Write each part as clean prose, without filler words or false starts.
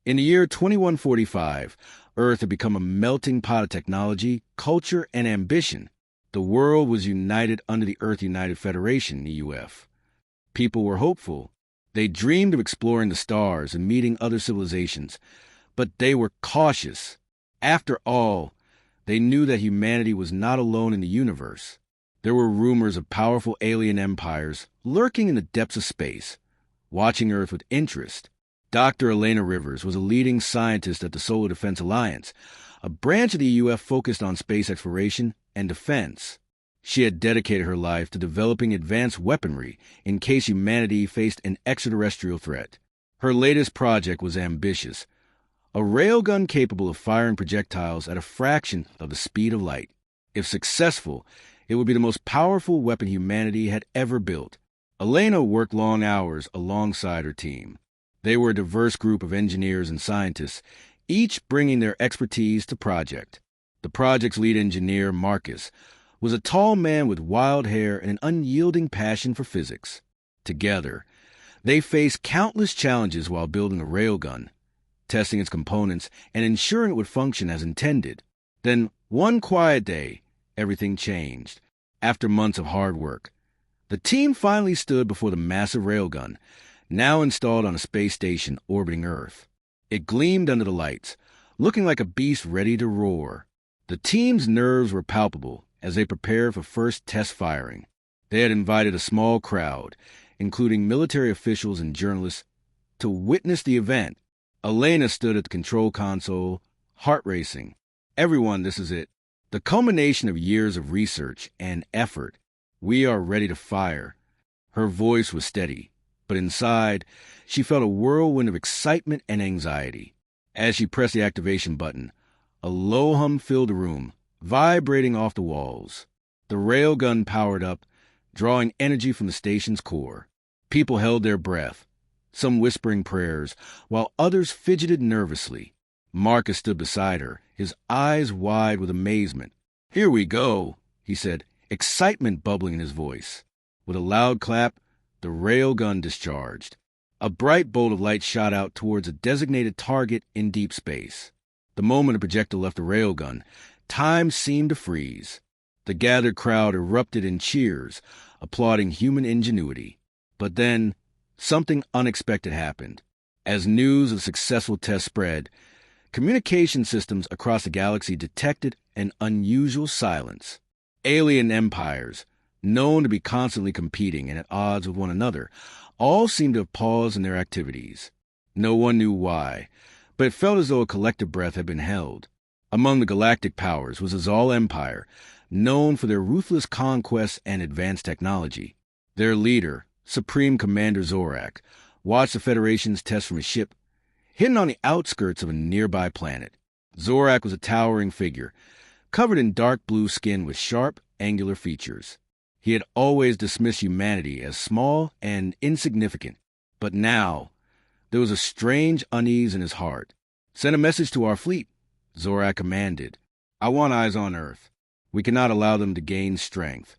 In the year 2145, Earth had become a melting pot of technology, culture, and ambition. The world was united under the Earth United Federation, EUF. People were hopeful. They dreamed of exploring the stars and meeting other civilizations, but they were cautious. After all, they knew that humanity was not alone in the universe. There were rumors of powerful alien empires lurking in the depths of space, watching Earth with interest. Dr. Elena Rivers was a leading scientist at the Solar Defense Alliance, a branch of the EUF focused on space exploration and defense. She had dedicated her life to developing advanced weaponry in case humanity faced an extraterrestrial threat. Her latest project was ambitious, a railgun capable of firing projectiles at a fraction of the speed of light. If successful, it would be the most powerful weapon humanity had ever built. Elena worked long hours alongside her team. They were a diverse group of engineers and scientists, each bringing their expertise to project. The project's lead engineer, Marcus, was a tall man with wild hair and an unyielding passion for physics. Together, they faced countless challenges while building a railgun, testing its components and ensuring it would function as intended. Then, one quiet day, everything changed. After months of hard work, the team finally stood before the massive railgun, now installed on a space station orbiting Earth. It gleamed under the lights, looking like a beast ready to roar. The team's nerves were palpable as they prepared for first test firing. They had invited a small crowd, including military officials and journalists, to witness the event. Elena stood at the control console, heart racing. Everyone, this is it. The culmination of years of research and effort. We are ready to fire. Her voice was steady, but inside, she felt a whirlwind of excitement and anxiety. As she pressed the activation button, a low hum filled the room, vibrating off the walls. The railgun powered up, drawing energy from the station's core. People held their breath, some whispering prayers, while others fidgeted nervously. Marcus stood beside her, his eyes wide with amazement. "Here we go," he said, excitement bubbling in his voice. With a loud clap, the railgun discharged. A bright bolt of light shot out towards a designated target in deep space. The moment the projectile left the railgun, time seemed to freeze. The gathered crowd erupted in cheers, applauding human ingenuity. But then, something unexpected happened. As news of the successful test spread, communication systems across the galaxy detected an unusual silence. Alien empires, known to be constantly competing and at odds with one another, all seemed to have paused in their activities. No one knew why, but it felt as though a collective breath had been held. Among the galactic powers was the Zal Empire, known for their ruthless conquests and advanced technology. Their leader, Supreme Commander Zorak, watched the Federation's test from a ship hidden on the outskirts of a nearby planet. Zorak was a towering figure, covered in dark blue skin with sharp, angular features. He had always dismissed humanity as small and insignificant, but now there was a strange unease in his heart. "Send a message to our fleet," Zorak commanded. "I want eyes on Earth. We cannot allow them to gain strength."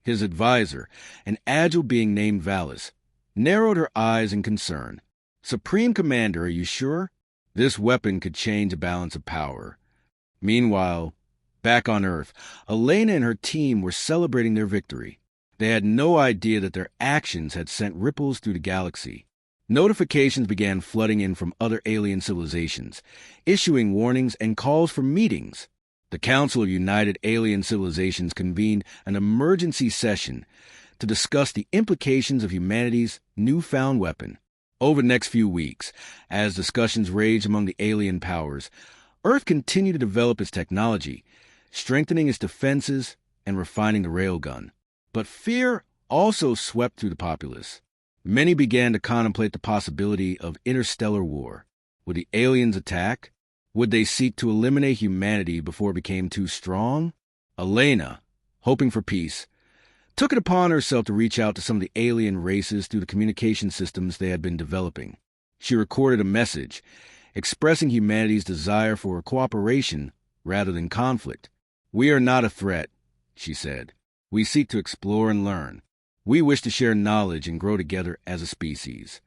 His advisor, an agile being named Valis, narrowed her eyes in concern. "Supreme Commander, are you sure? This weapon could change the balance of power." Meanwhile, back on Earth, Elena and her team were celebrating their victory. They had no idea that their actions had sent ripples through the galaxy. Notifications began flooding in from other alien civilizations, issuing warnings and calls for meetings. The Council of United Alien Civilizations convened an emergency session to discuss the implications of humanity's newfound weapon. Over the next few weeks, as discussions raged among the alien powers, Earth continued to develop its technology, strengthening its defenses and refining the railgun. But fear also swept through the populace. Many began to contemplate the possibility of interstellar war. Would the aliens attack? Would they seek to eliminate humanity before it became too strong? Elena, hoping for peace, took it upon herself to reach out to some of the alien races through the communication systems they had been developing. She recorded a message expressing humanity's desire for cooperation rather than conflict. "We are not a threat," she said. "We seek to explore and learn. We wish to share knowledge and grow together as a species."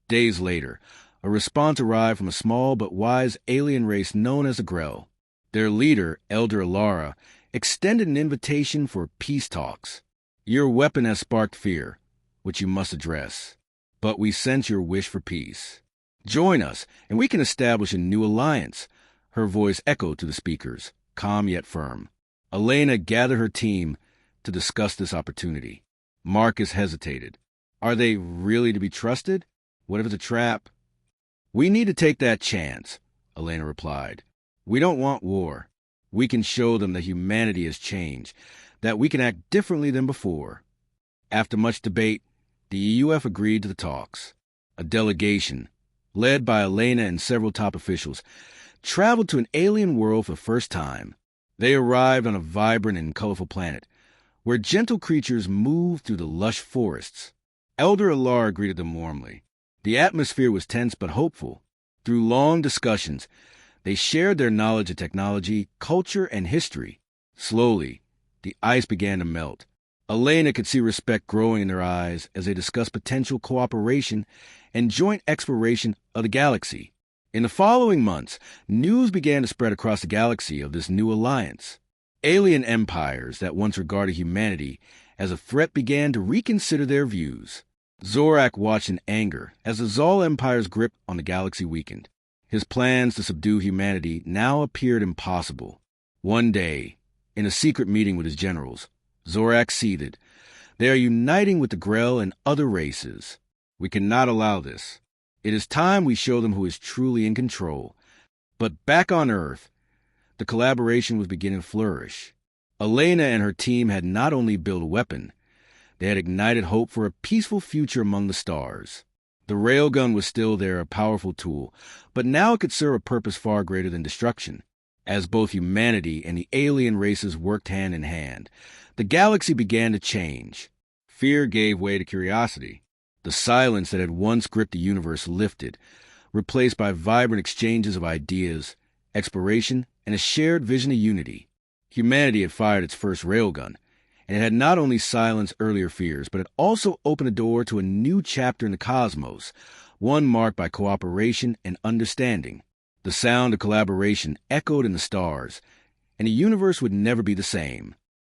Days later, A response arrived from a small but wise alien race known as the Grell. Their leader, Elder Alara, extended an invitation for peace talks. Your weapon has sparked fear, which you must address. But we sense your wish for peace. Join us, and we can establish a new alliance. Her voice echoed to the speakers, calm yet firm. Elena gathered her team to discuss this opportunity. Marcus hesitated. Are they really to be trusted? What if it's a trap? We need to take that chance, Elena replied. We don't want war. We can show them that humanity has changed, that we can act differently than before. After much debate, the EUF agreed to the talks. A delegation, led by Elena and several top officials, traveled to an alien world for the first time. They arrived on a vibrant and colorful planet, where gentle creatures moved through the lush forests. Elder Alara greeted them warmly. The atmosphere was tense but hopeful. Through long discussions, they shared their knowledge of technology, culture, and history. Slowly, the ice began to melt. Elena could see respect growing in their eyes as they discussed potential cooperation and joint exploration of the galaxy. In the following months, news began to spread across the galaxy of this new alliance. Alien empires that once regarded humanity as a threat began to reconsider their views. Zorak watched in anger as the Zal Empire's grip on the galaxy weakened. His plans to subdue humanity now appeared impossible. One day, in a secret meeting with his generals, Zorak seethed. They are uniting with the Grell and other races. We cannot allow this. It is time we show them who is truly in control. But back on Earth, the collaboration was beginning to flourish. Elena and her team had not only built a weapon, they had ignited hope for a peaceful future among the stars. The Railgun was still there, a powerful tool, but now it could serve a purpose far greater than destruction. As both humanity and the alien races worked hand in hand, the galaxy began to change. Fear gave way to curiosity. The silence that had once gripped the universe lifted, replaced by vibrant exchanges of ideas, exploration, and a shared vision of unity. Humanity had fired its first railgun, and it had not only silenced earlier fears, but it also opened a door to a new chapter in the cosmos, one marked by cooperation and understanding. The sound of collaboration echoed in the stars, and the universe would never be the same.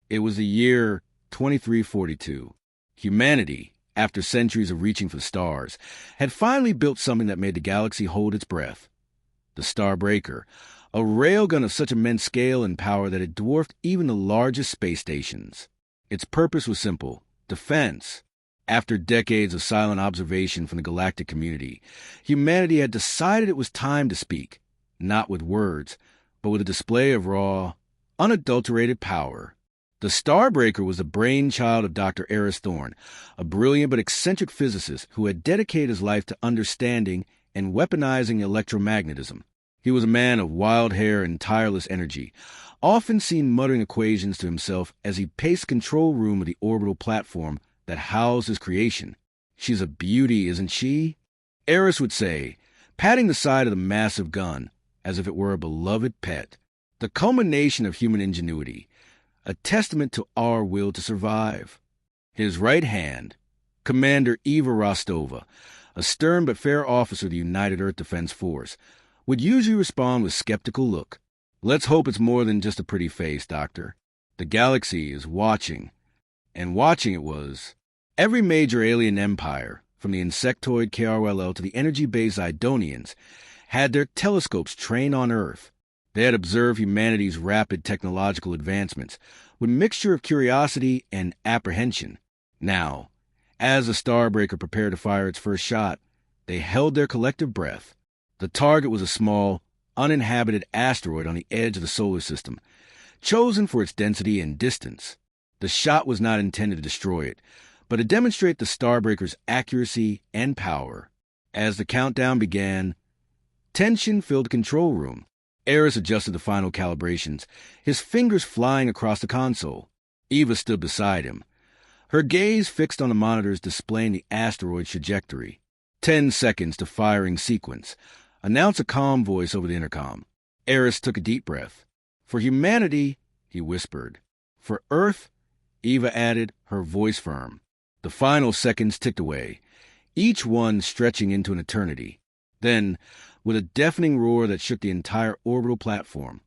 It was the year 2342. Humanity, after centuries of reaching for the stars, had finally built something that made the galaxy hold its breath. The Starbreaker, a railgun of such immense scale and power that it dwarfed even the largest space stations. Its purpose was simple: defense. After decades of silent observation from the galactic community, humanity had decided it was time to speak, not with words, but with a display of raw, unadulterated power. The Starbreaker was the brainchild of Dr. Eris Thorne, a brilliant but eccentric physicist who had dedicated his life to understanding and weaponizing electromagnetism. He was a man of wild hair and tireless energy, often seen muttering equations to himself as he paced the control room of the orbital platform that housed his creation. She's a beauty, isn't she? Eris would say, patting the side of the massive gun as if it were a beloved pet. The culmination of human ingenuity, a testament to our will to survive. His right hand, Commander Eva Rostova, a stern but fair officer of the United Earth Defense Force, would usually respond with skeptical look. Let's hope it's more than just a pretty face, Doctor. The galaxy is watching. And watching it was. Every major alien empire, from the insectoid KRLL to the energy-based Zidonians, had their telescopes trained on Earth. They had observed humanity's rapid technological advancements with a mixture of curiosity and apprehension. Now, as the Starbreaker prepared to fire its first shot, they held their collective breath. The target was a small, uninhabited asteroid on the edge of the solar system, chosen for its density and distance. The shot was not intended to destroy it, but to demonstrate the Starbreaker's accuracy and power. As the countdown began, tension filled the control room. Eris adjusted the final calibrations, his fingers flying across the console. Eva stood beside him, her gaze fixed on the monitors displaying the asteroid's trajectory. 10 seconds to firing sequence, announced a calm voice over the intercom. Eris took a deep breath. For humanity, he whispered. For Earth, Eva added, her voice firm. The final seconds ticked away, each one stretching into an eternity. Then, with a deafening roar that shook the entire orbital platform,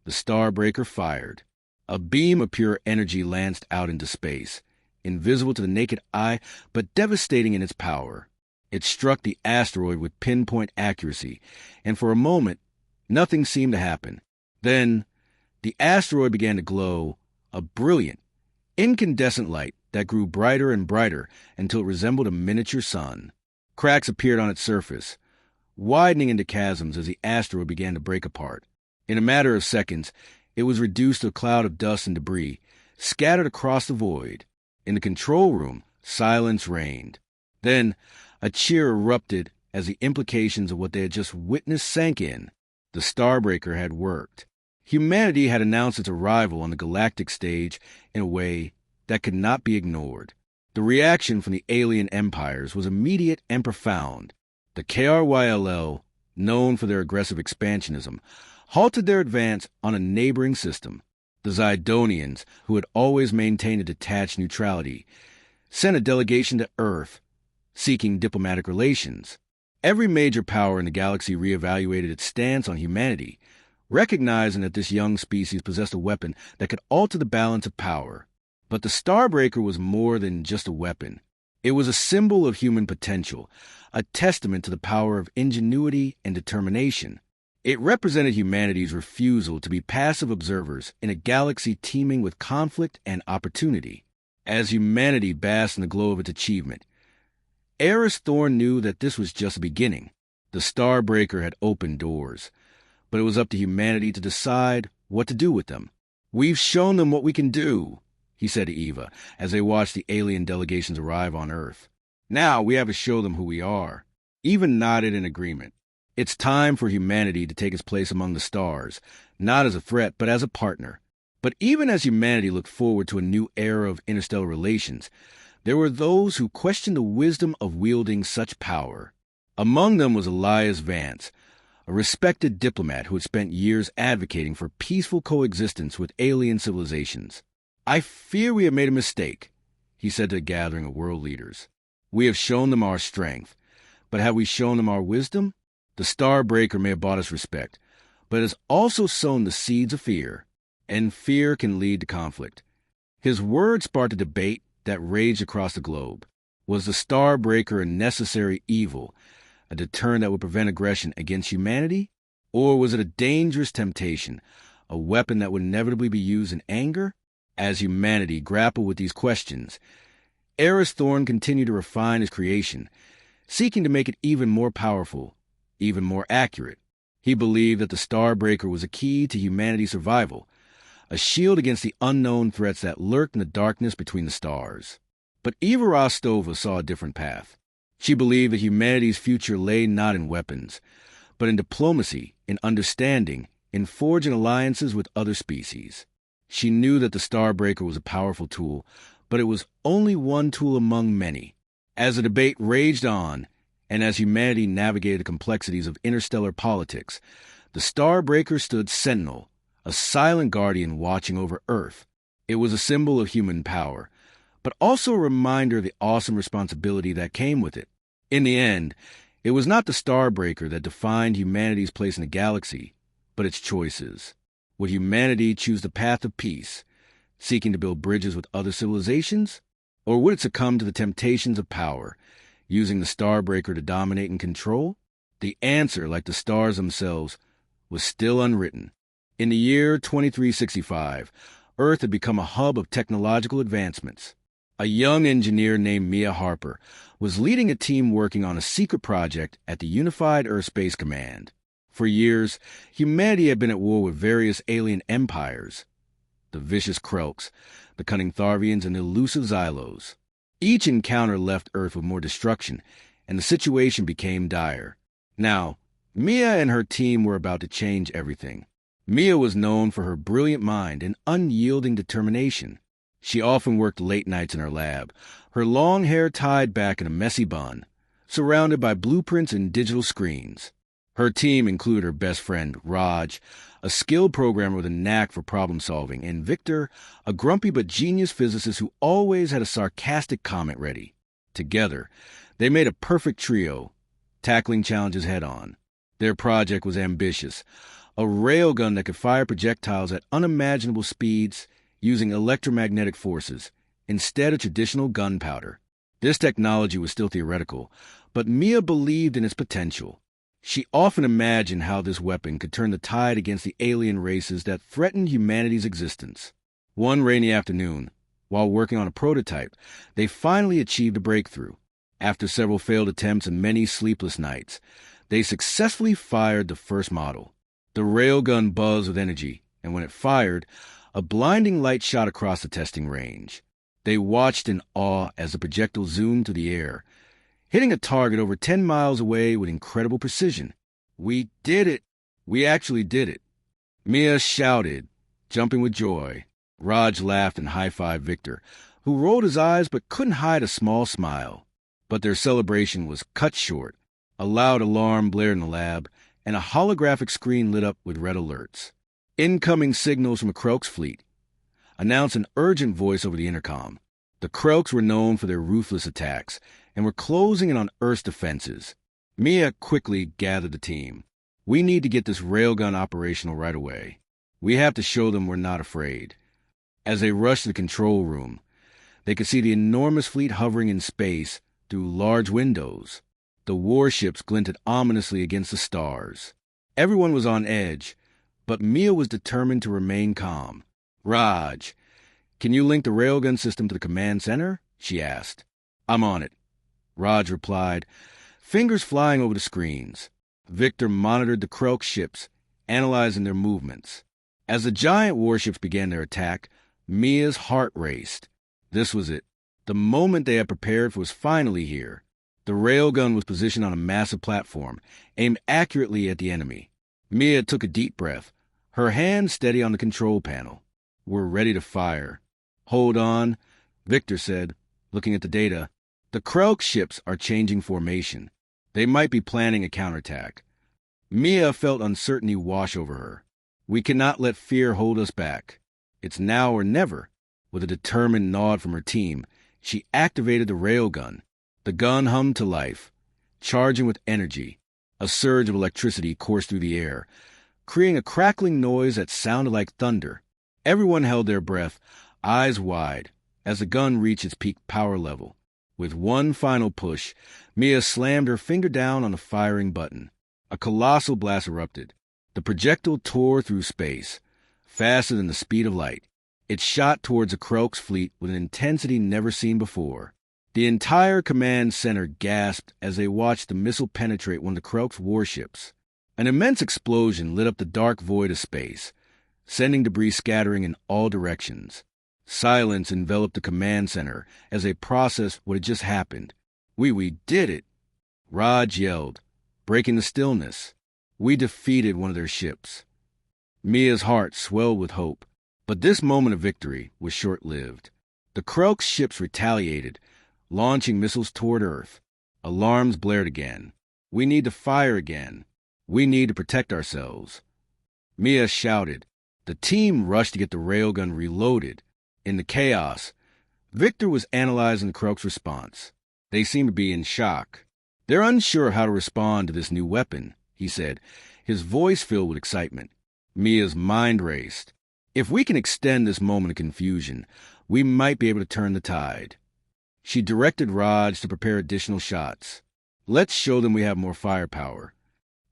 the Starbreaker fired. A beam of pure energy lanced out into space, invisible to the naked eye, but devastating in its power. It struck the asteroid with pinpoint accuracy, and for a moment, nothing seemed to happen. Then, the asteroid began to glow, a brilliant, incandescent light that grew brighter and brighter until it resembled a miniature sun. Cracks appeared on its surface, widening into chasms as the asteroid began to break apart. In a matter of seconds, it was reduced to a cloud of dust and debris, scattered across the void. In the control room, silence reigned. Then, a cheer erupted as the implications of what they had just witnessed sank in. The Starbreaker had worked. Humanity had announced its arrival on the Galactic stage in a way that could not be ignored. The reaction from the alien empires was immediate and profound. The KRYLL, known for their aggressive expansionism, halted their advance on a neighboring system. The Zidonians, who had always maintained a detached neutrality, sent a delegation to Earth, seeking diplomatic relations. Every major power in the galaxy reevaluated its stance on humanity, recognizing that this young species possessed a weapon that could alter the balance of power. But the Starbreaker was more than just a weapon. It was a symbol of human potential, a testament to the power of ingenuity and determination. It represented humanity's refusal to be passive observers in a galaxy teeming with conflict and opportunity. As humanity basked in the glow of its achievement, Eris Thorne knew that this was just a beginning. The Starbreaker had opened doors, but it was up to humanity to decide what to do with them. "We've shown them what we can do," he said to Eva, as they watched the alien delegations arrive on Earth. "Now we have to show them who we are." Eva nodded in agreement. It's time for humanity to take its place among the stars, not as a threat, but as a partner. But even as humanity looked forward to a new era of interstellar relations, there were those who questioned the wisdom of wielding such power. Among them was Elias Vance, a respected diplomat who had spent years advocating for peaceful coexistence with alien civilizations. "I fear we have made a mistake," he said to a gathering of world leaders. "We have shown them our strength, but have we shown them our wisdom? The Starbreaker may have bought us respect, but it has also sown the seeds of fear, and fear can lead to conflict." His words sparked a debate that raged across the globe. Was the Starbreaker a necessary evil, a deterrent that would prevent aggression against humanity? Or was it a dangerous temptation, a weapon that would inevitably be used in anger? As humanity grappled with these questions, Eris Thorne continued to refine his creation, seeking to make it even more powerful, even more accurate. He believed that the Starbreaker was a key to humanity's survival, a shield against the unknown threats that lurked in the darkness between the stars. But Eva Rostova saw a different path. She believed that humanity's future lay not in weapons, but in diplomacy, in understanding, in forging alliances with other species. She knew that the Starbreaker was a powerful tool, but it was only one tool among many. As the debate raged on, and as humanity navigated the complexities of interstellar politics, the Starbreaker stood sentinel, a silent guardian watching over Earth. It was a symbol of human power, but also a reminder of the awesome responsibility that came with it. In the end, it was not the Starbreaker that defined humanity's place in the galaxy, but its choices. Would humanity choose the path of peace, seeking to build bridges with other civilizations? Or would it succumb to the temptations of power, using the Starbreaker to dominate and control? The answer, like the stars themselves, was still unwritten. In the year 2365, Earth had become a hub of technological advancements. A young engineer named Mia Harper was leading a team working on a secret project at the Unified Earth Space Command. For years, humanity had been at war with various alien empires, the vicious Krelks, the cunning Tharvians, and the elusive Xylos. Each encounter left Earth with more destruction, and the situation became dire. Now, Mia and her team were about to change everything. Mia was known for her brilliant mind and unyielding determination. She often worked late nights in her lab, her long hair tied back in a messy bun, surrounded by blueprints and digital screens. Her team included her best friend, Raj, a skilled programmer with a knack for problem-solving, and Victor, a grumpy but genius physicist who always had a sarcastic comment ready. Together, they made a perfect trio, tackling challenges head-on. Their project was ambitious, a railgun that could fire projectiles at unimaginable speeds using electromagnetic forces instead of traditional gunpowder. This technology was still theoretical, but Mia believed in its potential. She often imagined how this weapon could turn the tide against the alien races that threatened humanity's existence. One rainy afternoon, while working on a prototype, they finally achieved a breakthrough. After several failed attempts and many sleepless nights, they successfully fired the first model. The railgun buzzed with energy, and when it fired, a blinding light shot across the testing range. They watched in awe as the projectile zoomed through the air, hitting a target over 10 miles away with incredible precision. "We did it! We actually did it!" Mia shouted, jumping with joy. Raj laughed and high-fived Victor, who rolled his eyes but couldn't hide a small smile. But their celebration was cut short. A loud alarm blared in the lab, and a holographic screen lit up with red alerts. Incoming signals from a Croaks fleet announced an urgent voice over the intercom. The Croaks were known for their ruthless attacks and were closing in on Earth's defenses. Mia quickly gathered the team. "We need to get this railgun operational right away. We have to show them we're not afraid." As they rushed to the control room, they could see the enormous fleet hovering in space through large windows. The warships glinted ominously against the stars. Everyone was on edge, but Mia was determined to remain calm. "Raj, can you link the railgun system to the command center?" she asked. "I'm on it," Raj replied, fingers flying over the screens. Victor monitored the Croak ships, analyzing their movements. As the giant warships began their attack, Mia's heart raced. This was it. The moment they had prepared for was finally here. The railgun was positioned on a massive platform, aimed accurately at the enemy. Mia took a deep breath, her hand steady on the control panel. "We're ready to fire." "Hold on," Victor said, looking at the data. "The Croak ships are changing formation. They might be planning a counterattack." Mia felt uncertainty wash over her. "We cannot let fear hold us back. It's now or never." With a determined nod from her team, she activated the railgun. The gun hummed to life, charging with energy. A surge of electricity coursed through the air, creating a crackling noise that sounded like thunder. Everyone held their breath, eyes wide, as the gun reached its peak power level. With one final push, Mia slammed her finger down on the firing button. A colossal blast erupted. The projectile tore through space, faster than the speed of light. It shot towards the Croaks fleet with an intensity never seen before. The entire command center gasped as they watched the missile penetrate one of the Croaks warships. An immense explosion lit up the dark void of space, sending debris scattering in all directions. Silence enveloped the command center as they processed what had just happened. We did it!" Raj yelled, breaking the stillness. "We defeated one of their ships." Mia's heart swelled with hope, but this moment of victory was short-lived. The Croaks ships retaliated, launching missiles toward Earth. Alarms blared again. "We need to fire again. We need to protect ourselves." Mia shouted. The team rushed to get the railgun reloaded. In the chaos, Victor was analyzing the Croaks' response. They seemed to be in shock. "They're unsure how to respond to this new weapon," he said, his voice filled with excitement. Mia's mind raced. "If we can extend this moment of confusion, we might be able to turn the tide." She directed Raj to prepare additional shots. "Let's show them we have more firepower."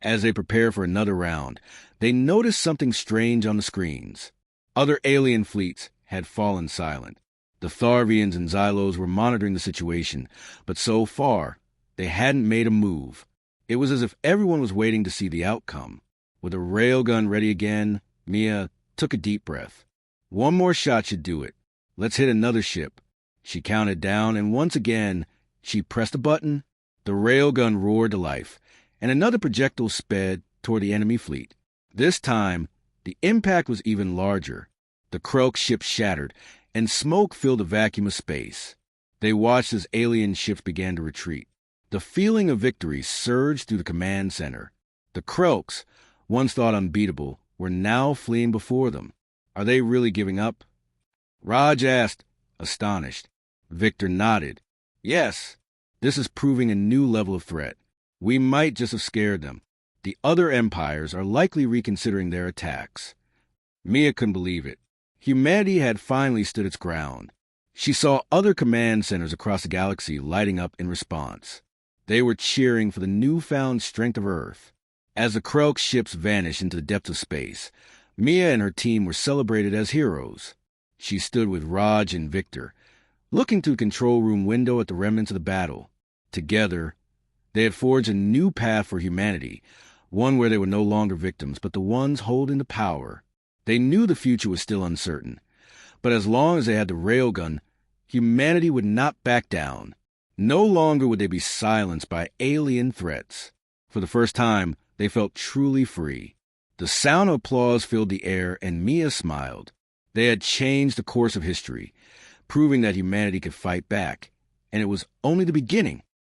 As they prepared for another round, they noticed something strange on the screens. Other alien fleets had fallen silent. The Tharvians and Xylos were monitoring the situation, but so far, they hadn't made a move. It was as if everyone was waiting to see the outcome. With a railgun ready again, Mia took a deep breath. "One more shot should do it. Let's hit another ship." She counted down, and once again, she pressed a button. The railgun roared to life, and another projectile sped toward the enemy fleet. This time, the impact was even larger. The Croak ship shattered, and smoke filled the vacuum of space. They watched as alien ships began to retreat. The feeling of victory surged through the command center. The Croaks, once thought unbeatable, were now fleeing before them. "Are they really giving up?" Raj asked, astonished. Victor nodded. "Yes, this is proving a new level of threat. We might just have scared them. The other empires are likely reconsidering their attacks." Mia couldn't believe it. Humanity had finally stood its ground. She saw other command centers across the galaxy lighting up in response. They were cheering for the newfound strength of Earth. As the Krelk ships vanished into the depths of space, Mia and her team were celebrated as heroes. She stood with Raj and Victor, looking through the control room window at the remnants of the battle. Together, they had forged a new path for humanity, one where they were no longer victims, but the ones holding the power. They knew the future was still uncertain, but as long as they had the Railgun, humanity would not back down. No longer would they be silenced by alien threats. For the first time, they felt truly free. The sound of applause filled the air, and Mia smiled. They had changed the course of history, proving that humanity could fight back, and it was only the beginning.